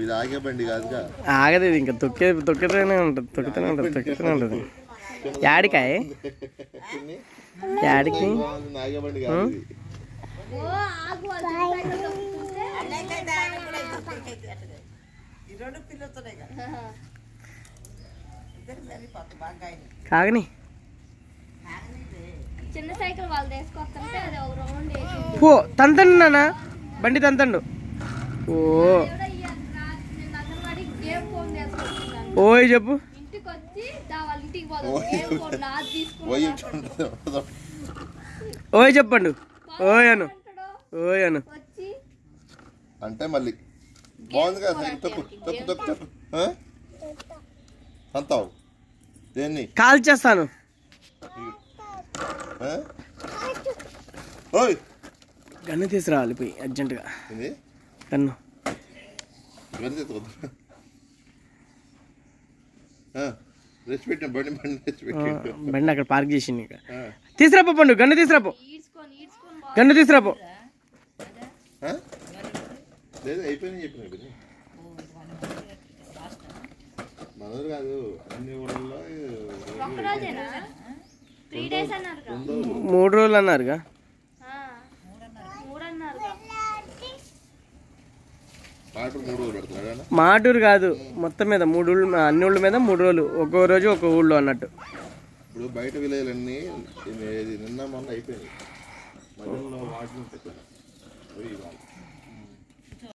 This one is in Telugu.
ఇది ఆగే బండి కాదుగా. ఆగదు ఇది, ఇంకా తొక్కుతూనే ఉంటుంది. యాడికాయ యాడికి ఆగే బండి కాదు. కాగని చిన్న సైకిల్ వాళ్ళు తీసుకొస్తుంటే అది ఒక రౌండ్ వేసి పో తంతండు నాన్న, బండి తంతండు. ఓ ఓయ్ చెప్పు. ఇంటికి వచ్చి వాళ్ళ ఇంటికి పోదాం. ఓయ్ చెప్పండు. ఓయ్ అను, ఓయ్ అను అంటే మళ్ళీ బాగుంది కదా సైకిల్. తొక్కు తొక్కు తొక్కు తొక్కు. అంతావు దేన్ని కాల్ చేస్తాను. ఓయ్ గన్ను తీసుకురావాలి పోయి అర్జెంటుగా. గన్ను బండి అక్కడ పార్క్ చేసింది. ఇక తీసుకురాపో పండు, గన్ను తీసుకురాపో, గన్ను తీసుకురాపో. అయిపోయింది చెప్పిన మనోరు కాదు, అన్ని ఊళ్ళలో 3 రోజులు అన్నారుగా. మాటూరు కాదు, మొత్తం మీద 3 ఊళ్ళు, అన్ని ఊళ్ళ మీద 3 రోజులు, ఒక్కో రోజు ఒక్కో ఊళ్ళో అన్నట్టు. ఇప్పుడు బయట విలేజ్లన్నీ నిన్న మొన్న అయిపోయింది. మధ్యలో వాటిని